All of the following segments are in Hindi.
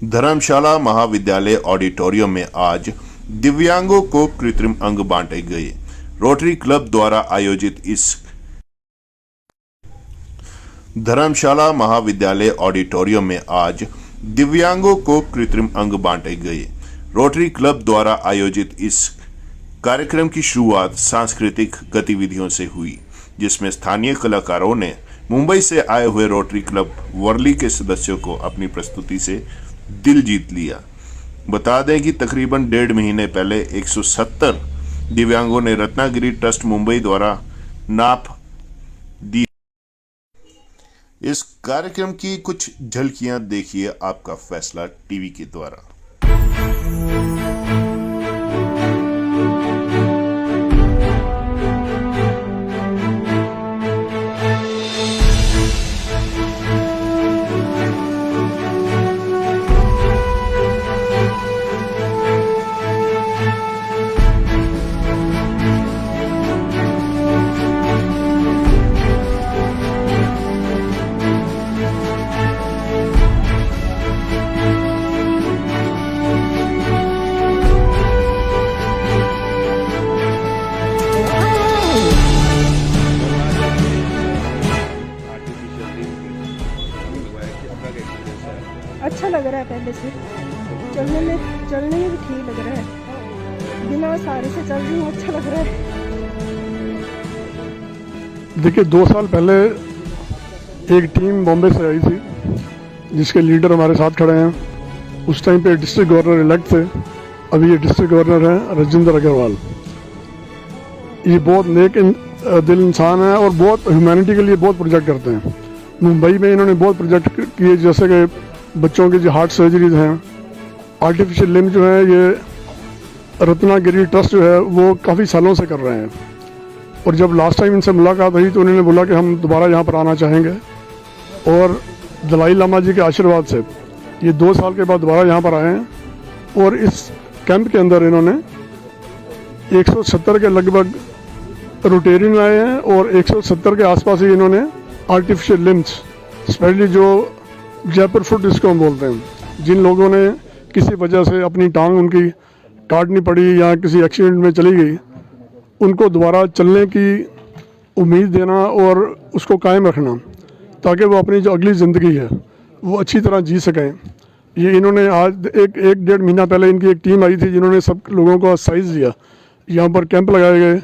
धर्मशाला महाविद्यालय ऑडिटोरियम में आज दिव्यांगों को कृत्रिम अंग बांटे गए। रोटरी क्लब द्वारा आयोजित इस धर्मशाला महाविद्यालय ऑडिटोरियम में आज दिव्यांगों को कृत्रिम अंग बांटे गए। रोटरी क्लब द्वारा आयोजित इस कार्यक्रम की शुरुआत सांस्कृतिक गतिविधियों से हुई, जिसमें स्थानीय कलाकारों ने मुंबई से आए हुए रोटरी क्लब वर्ली के सदस्यों को अपनी प्रस्तुति से दिल जीत लिया। बता दें कि तकरीबन 1.5 महीने पहले 170 दिव्यांगों ने रत्नागिरी ट्रस्ट मुंबई द्वारा नाप दी। इस कार्यक्रम की कुछ झलकियां देखिए आपका फैसला टीवी के द्वारा। अच्छा लग रहा है, पहले से चलने में भी ठीक लग रहा है। बिना सहारे से चल रही हूँ, अच्छा लग रहा है। देखिए, 2 साल पहले एक टीम बॉम्बे से आई थी जिसके लीडर हमारे साथ खड़े हैं। उस टाइम पे डिस्ट्रिक्ट गवर्नर इलेक्ट थे, अभी ये डिस्ट्रिक्ट गवर्नर हैं राजेंद्र अग्रवाल। ये बहुत नेक दिल इंसान है और बहुत ह्यूमैनिटी के लिए बहुत प्रोजेक्ट करते हैं। मुंबई में इन्होंने बहुत प्रोजेक्ट किए, जैसे कि बच्चों की जो हार्ट सर्जरीज हैं, आर्टिफिशियल लिम्ब जो है, ये रत्नागिरी ट्रस्ट जो है वो काफ़ी सालों से कर रहे हैं। और जब लास्ट टाइम इनसे मुलाकात हुई तो उन्होंने बोला कि हम दोबारा यहाँ पर आना चाहेंगे, और दलाई लामा जी के आशीर्वाद से ये 2 साल के बाद दोबारा यहाँ पर आए हैं। और इस कैंप के अंदर इन्होंने 170 के लगभग रोटेरियन लाए हैं और 170 के आसपास ही इन्होंने आर्टिफिशियल लिम्ब्स, स्पेशली जो जयपुर फुट इसको हम बोलते हैं, जिन लोगों ने किसी वजह से अपनी टांग उनकी काटनी पड़ी या किसी एक्सीडेंट में चली गई, उनको दोबारा चलने की उम्मीद देना और उसको कायम रखना, ताकि वो अपनी जो अगली ज़िंदगी है वो अच्छी तरह जी सकें। ये इन्होंने आज एक 1.5 महीना पहले इनकी एक टीम आई थी जिन्होंने सब लोगों को एक्सरसाइज दिया। यहाँ पर कैंप लगाए गए।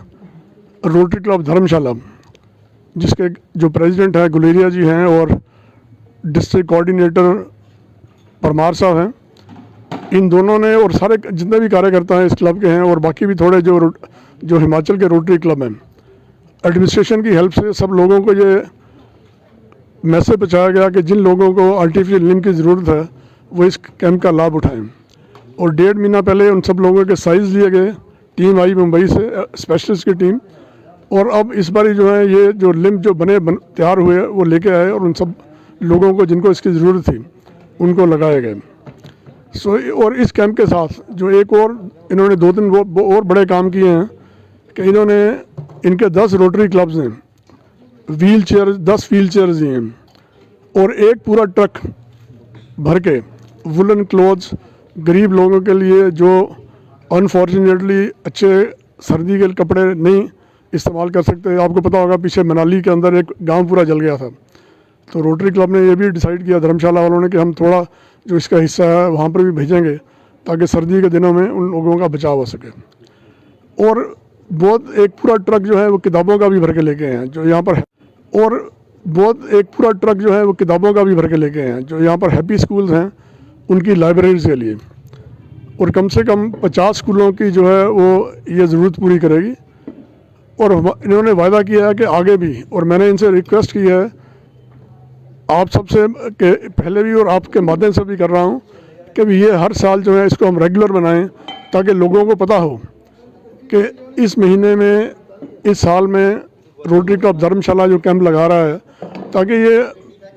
रोटरी क्लब धर्मशाला, जिसके जो प्रेसिडेंट हैं गुलेरिया जी हैं और डिस्ट्रिक्ट कोऑर्डिनेटर परमार साहब हैं, इन दोनों ने और सारे जितने भी कार्यकर्ता हैं इस क्लब के हैं और बाकी भी थोड़े जो हिमाचल के रोटरी क्लब हैं, एडमिनिस्ट्रेशन की हेल्प से सब लोगों को ये मैसेज पहुँचाया गया कि जिन लोगों को आर्टिफिशियल लिम्ब की ज़रूरत है वो इस कैंप का लाभ उठाएं। और 1.5 महीना पहले उन सब लोगों के साइज़ लिए गए। टीम आई मुंबई से, स्पेशलिस्ट की टीम, और अब इस बारी जो है ये जो लिम्ब जो तैयार हुए वो लेके आए और उन सब लोगों को जिनको इसकी ज़रूरत थी उनको लगाए गए। और इस कैंप के साथ जो एक और इन्होंने 2-3 और बड़े काम किए हैं कि इन्होंने इनके 10 रोटरी क्लब्स हैं, 10 व्हील चेयर्स दिए हैं और एक पूरा ट्रक भर के वुलन क्लोथ्स गरीब लोगों के लिए जो अनफॉर्चुनेटली अच्छे सर्दी के कपड़े नहीं इस्तेमाल कर सकते। आपको पता होगा पीछे मनाली के अंदर एक गांव पूरा जल गया था, तो रोटरी क्लब ने ये भी डिसाइड किया धर्मशाला वालों ने कि हम थोड़ा जो इसका हिस्सा है वहाँ पर भी भेजेंगे ताकि सर्दी के दिनों में उन लोगों का बचाव हो सके। और बहुत एक पूरा ट्रक जो है वो किताबों का भी भर के लेके हैं जो यहाँ पर है। और बहुत एक पूरा ट्रक जो है वो किताबों का भी भर के लेके हैं जो यहाँ पर हैप्पी स्कूल्स हैं उनकी लाइब्रेरीज के लिए। और कम से कम 50 स्कूलों की जो है वो ये ज़रूरत पूरी करेगी। और इन्होंने वायदा किया है कि आगे भी, और मैंने इनसे रिक्वेस्ट की है आप सबसे के पहले भी और आपके माध्यम से भी कर रहा हूँ कि ये हर साल जो है इसको हम रेगुलर बनाएं, ताकि लोगों को पता हो कि इस महीने में, इस साल में रोटरी क्लब धर्मशाला जो कैंप लगा रहा है, ताकि ये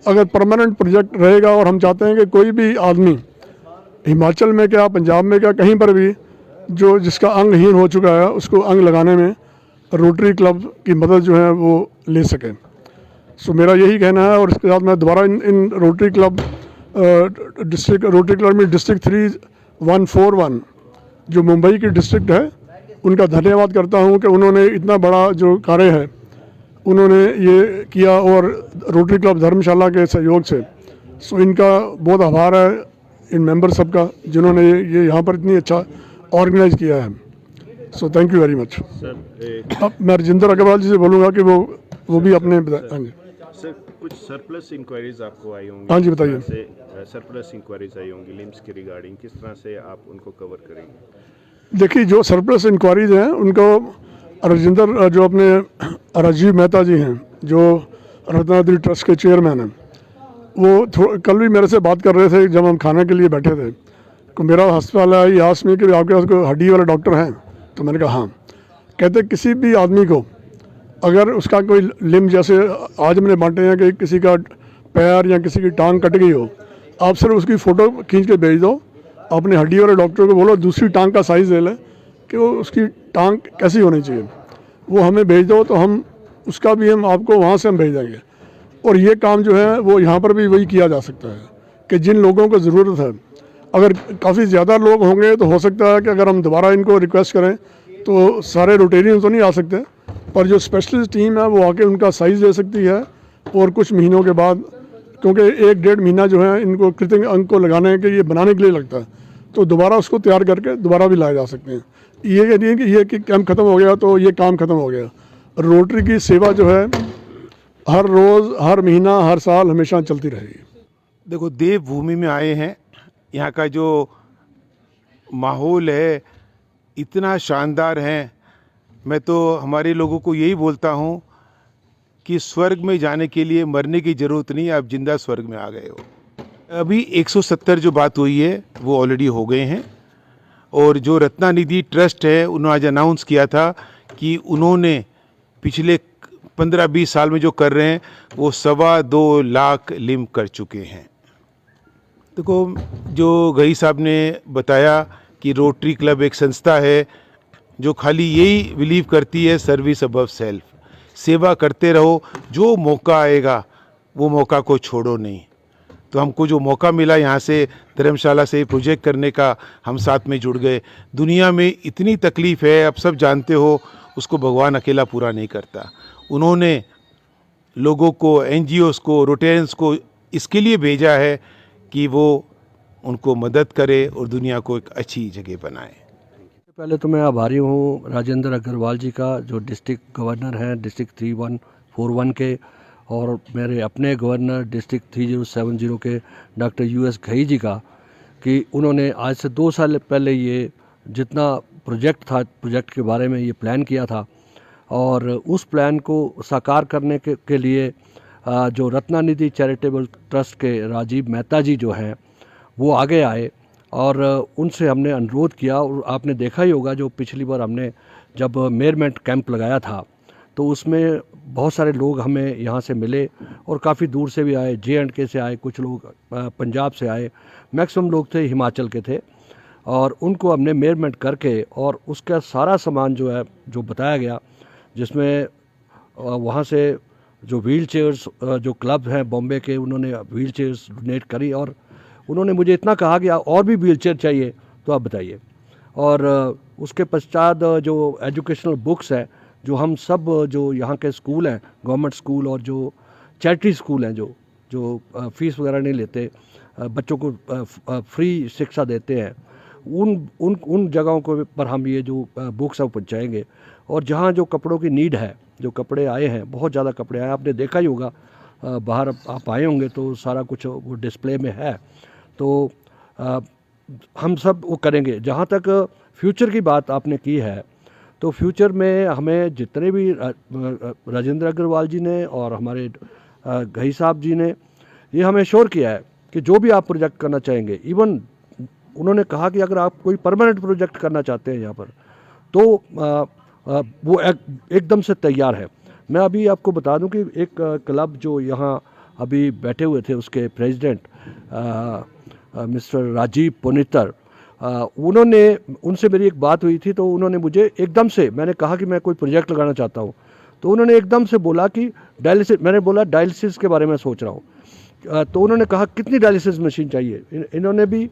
अगर परमानेंट प्रोजेक्ट रहेगा। और हम चाहते हैं कि कोई भी आदमी हिमाचल में क्या, पंजाब में क्या, कहीं पर भी जो जिसका अंगहीन हो चुका है उसको अंग लगाने में रोटरी क्लब की मदद जो है वो ले सकें। सो मेरा यही कहना है। और इसके साथ मैं दोबारा इन Rotary Club district Rotary Club में डिस्ट्रिक्ट 3141 जो मुंबई की डिस्ट्रिक्ट है, उनका धन्यवाद करता हूँ कि उन्होंने इतना बड़ा जो कार्य है उन्होंने ये किया, और रोटरी क्लब धर्मशाला के सहयोग से। सो इनका बहुत आभार है इन मेंबर सब का, जिन्होंने ये यहाँ पर इतनी अच्छा ऑर्गेनाइज किया है। So thank you very much. अब मैं राजेंद्र अग्रवाल जी से बोलूँगा कि वो भी अपने बताएंगे। सर, कुछ सरप्लस इंक्वायरीज आपको आई होंगी? हाँ जी, बताइए। सरप्लस इंक्वायरीज आई होंगी लिम्स के रिगार्डिंग, किस तरह से आप उनको कवर करेंगे? देखिए, जो सरप्लस इंक्वायरीज हैं उनको राजेंद्र जो अपने राजीव मेहता जी हैं, जो रत्नाद्री ट्रस्ट के चेयरमैन हैं, वो कल भी मेरे से बात कर रहे थे जब हम खाने के लिए बैठे थे। तो मेरा अस्पताल है, ये आस में कि आपके पास कोई हड्डी वाला डॉक्टर हैं? तो मैंने कहा हाँ। कहते किसी भी आदमी को अगर उसका कोई लिम्ब, जैसे आज हमने बांटे हैं कि किसी का पैर या किसी की टांग कट गई हो, आप सिर्फ उसकी फ़ोटो खींच के भेज दो, अपने हड्डी वाले डॉक्टर को बोलो दूसरी टांग का साइज़ ले लें कि वो उसकी टांग कैसी होनी चाहिए, वो हमें भेज दो, तो हम उसका भी हम आपको वहाँ से हम भेज देंगे। और ये काम जो है वो यहाँ पर भी वही किया जा सकता है कि जिन लोगों को ज़रूरत है, अगर काफ़ी ज़्यादा लोग होंगे तो हो सकता है कि अगर हम दोबारा इनको रिक्वेस्ट करें तो सारे रोटेरियन तो नहीं आ सकते, पर जो स्पेशलिस्ट टीम है वो आके उनका साइज़ ले सकती है। और कुछ महीनों के बाद, क्योंकि 1-1.5 महीना जो है इनको कृत्रिम अंग को लगाने के ये बनाने के लिए लगता है, तो दोबारा उसको तैयार करके दोबारा भी लाए जा सकते हैं। ये नहीं कि ये कि कैंप ख़त्म हो गया तो ये काम ख़त्म हो गया। रोटरी की सेवा जो है हर रोज़, हर महीना, हर साल हमेशा चलती रहेगी। देखो, देवभूमि में आए हैं, यहाँ का जो माहौल है इतना शानदार है। मैं तो हमारे लोगों को यही बोलता हूँ कि स्वर्ग में जाने के लिए मरने की ज़रूरत नहीं, आप जिंदा स्वर्ग में आ गए हो। अभी 170 जो बात हुई है वो ऑलरेडी हो गए हैं, और जो रत्नानिधि ट्रस्ट है उन्होंने आज अनाउंस किया था कि उन्होंने पिछले 15-20 साल में जो कर रहे हैं वो 2.25 लाख लिम्ब कर चुके हैं। देखो, जो गई साहब ने बताया कि रोटरी क्लब एक संस्था है जो खाली यही बिलीव करती है सर्विस अबव सेल्फ, सेवा करते रहो, जो मौका आएगा वो मौका को छोड़ो नहीं। तो हमको जो मौका मिला यहाँ से धर्मशाला से प्रोजेक्ट करने का, हम साथ में जुड़ गए। दुनिया में इतनी तकलीफ़ है, आप सब जानते हो, उसको भगवान अकेला पूरा नहीं करता। उन्होंने लोगों को, NGOs को, रोटेरियंस को इसके लिए भेजा है कि वो उनको मदद करे और दुनिया को एक अच्छी जगह बनाए। पहले तो मैं आभारी हूँ राजेंद्र अग्रवाल जी का, जो डिस्ट्रिक्ट गवर्नर हैं डिस्ट्रिक्ट 3141 के, और मेरे अपने गवर्नर डिस्ट्रिक्ट 3070 के डॉक्टर US घई जी का, कि उन्होंने आज से 2 साल पहले ये जितना प्रोजेक्ट था, प्रोजेक्ट के बारे में ये प्लान किया था, और उस प्लान को साकार करने के लिए जो रत्नानिधि चैरिटेबल ट्रस्ट के राजीव मेहता जी जो हैं वो आगे आए, और उनसे हमने अनुरोध किया। और आपने देखा ही होगा, जो पिछली बार हमने जब मेयरमेंट कैंप लगाया था तो उसमें बहुत सारे लोग हमें यहाँ से मिले, और काफ़ी दूर से भी आए, J&K से आए, कुछ लोग पंजाब से आए, मैक्सिमम लोग थे हिमाचल के थे। और उनको हमने मेयरमेंट करके, और उसका सारा सामान जो है, जो बताया गया, जिसमें वहाँ से जो व्हील चेयर्स, जो क्लब हैं बॉम्बे के, उन्होंने व्हील चेयर्स डोनेट करी, और उन्होंने मुझे इतना कहा कि और भी व्हील चेयर चाहिए तो आप बताइए। और उसके पश्चात जो एजुकेशनल बुक्स हैं, जो हम सब जो यहाँ के स्कूल हैं, गवर्नमेंट स्कूल और जो चैरिटी स्कूल हैं, जो फीस वगैरह नहीं लेते, बच्चों को फ्री शिक्षा देते हैं, उन जगहों को पर हम ये जो बुक्स हैं पहुँचाएँगे। और जहाँ जो कपड़ों की नीड है, जो कपड़े आए हैं, बहुत ज़्यादा कपड़े आए, आपने देखा ही होगा, बाहर आप आए होंगे तो सारा कुछ वो डिस्प्ले में है। तो हम सब वो करेंगे। जहाँ तक फ्यूचर की बात आपने की है, तो फ्यूचर में हमें जितने भी राजेंद्र अग्रवाल जी ने और हमारे घई साहब जी ने ये हमें श्योर किया है कि जो भी आप प्रोजेक्ट करना चाहेंगे, इवन उन्होंने कहा कि अगर आप कोई परमानेंट प्रोजेक्ट करना चाहते हैं यहाँ पर, तो वो एकदम से तैयार है। मैं अभी आपको बता दूं कि एक क्लब जो यहाँ अभी बैठे हुए थे, उसके प्रेसिडेंट मिस्टर राजीव पुनितर, उनसे मेरी एक बात हुई थी, तो उन्होंने मुझे एकदम से, मैंने कहा कि मैं कोई प्रोजेक्ट लगाना चाहता हूँ, तो उन्होंने एकदम से बोला कि डायलिसिस, मैंने बोला डायलिसिस के बारे में सोच रहा हूँ, तो उन्होंने कहा कितनी डायलिसिस मशीन चाहिए, इन्होंने भी,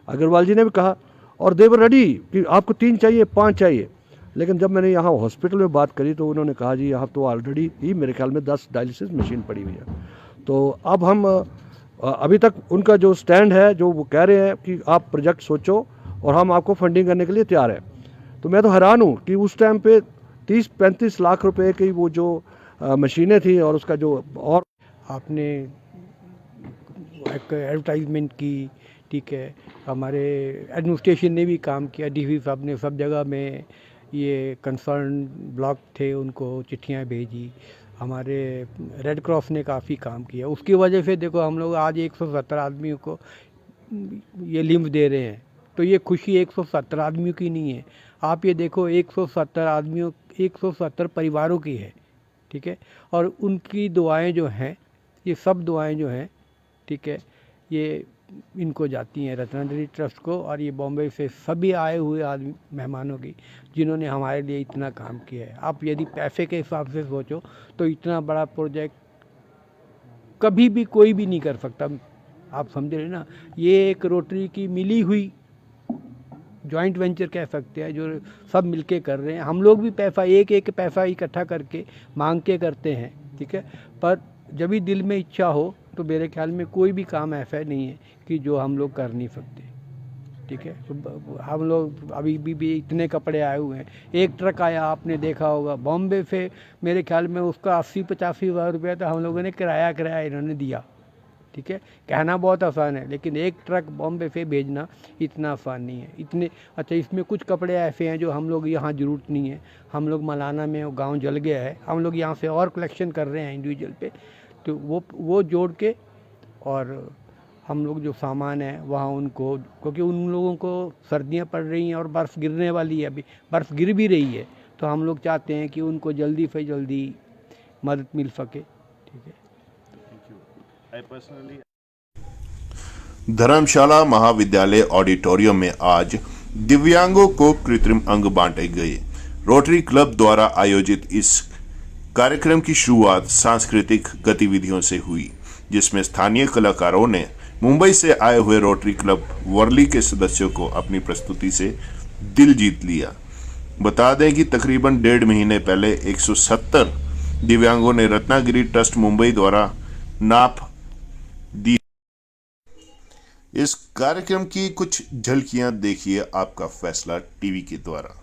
अग्रवाल जी ने भी कहा, और देवर रेडी कि आपको 3 चाहिए 5 चाहिए। लेकिन जब मैंने यहाँ हॉस्पिटल में बात करी तो उन्होंने कहा जी यहाँ तो ऑलरेडी ही मेरे ख्याल में 10 डायलिसिस मशीन पड़ी हुई है। तो अब हम अभी तक उनका जो स्टैंड है, जो वो कह रहे हैं कि आप प्रोजेक्ट सोचो और हम आपको फंडिंग करने के लिए तैयार हैं। तो मैं तो हैरान हूँ कि उस टाइम पे 30-35 लाख रुपए की वो जो मशीनें थी और उसका जो, और आपने एक एडवर्टाइजमेंट की, ठीक है, हमारे एडमिनिस्ट्रेशन ने भी काम किया, डीसी साहब ने सब जगह में ये कंसर्न ब्लॉक थे उनको चिट्ठियाँ भेजी, हमारे रेड क्रॉस ने काफ़ी काम किया। उसकी वजह से देखो हम लोग आज 170 आदमियों को ये लिम्फ दे रहे हैं। तो ये खुशी 170 आदमियों की नहीं है, आप ये देखो 170 आदमियों, 170 परिवारों की है, ठीक है। और उनकी दुआएं जो हैं, ये सब दुआएं जो हैं, ठीक है, ये इनको जाती हैं रत्नागिरी ट्रस्ट को, और ये बॉम्बे से सभी आए हुए आदमी मेहमानों की जिन्होंने हमारे लिए इतना काम किया है। आप यदि पैसे के हिसाब से सोचो तो इतना बड़ा प्रोजेक्ट कभी भी कोई भी नहीं कर सकता, आप समझ रहे ना। ये एक रोटरी की मिली हुई जॉइंट वेंचर कह सकते हैं, जो सब मिलके कर रहे हैं। हम लोग भी पैसा एक पैसा इकट्ठा करके मांग के करते हैं, ठीक है। पर जब भी दिल में इच्छा हो तो मेरे ख्याल में कोई भी काम ऐसा नहीं है कि जो हम लोग कर नहीं सकते, ठीक है। तो हम लोग अभी भी इतने कपड़े आए हुए हैं, एक ट्रक आया आपने देखा होगा बॉम्बे से, मेरे ख्याल में उसका 80-85 हज़ार रुपया तो हम लोगों ने किराया इन्होंने दिया, ठीक है। कहना बहुत आसान है, लेकिन एक ट्रक बॉम्बे से भेजना इतना आसान नहीं है। इतने अच्छा, इसमें कुछ कपड़े ऐसे हैं जो हम लोग यहाँ ज़रूरत नहीं है, हम लोग मलाना में गांव जल गया है, हम लोग यहाँ से और कलेक्शन कर रहे हैं इंडिविजुअल पे, तो वो जोड़ के, और हम लोग जो सामान है वहाँ उनको, क्योंकि उन लोगों को सर्दियाँ पड़ रही हैं और बर्फ़ गिरने वाली है, अभी बर्फ़ गिर भी रही है, तो हम लोग चाहते हैं कि उनको जल्दी से जल्दी मदद मिल सके, ठीक है। धर्मशाला महाविद्यालय ऑडिटोरियम में आज दिव्यांगों को कृत्रिम अंग बांटे गए। रोटरी क्लब द्वारा आयोजित इस कार्यक्रम की शुरुआत सांस्कृतिक गतिविधियों से हुई, जिसमें स्थानीय कलाकारों ने मुंबई से आए हुए रोटरी क्लब वर्ली के सदस्यों को अपनी प्रस्तुति से दिल जीत लिया। बता दें कि तकरीबन 1.5 महीने पहले 170 दिव्यांगों ने रत्नागिरी ट्रस्ट मुंबई द्वारा नाप दी। इस कार्यक्रम की कुछ झलकियां देखिए आपका फैसला टीवी के द्वारा।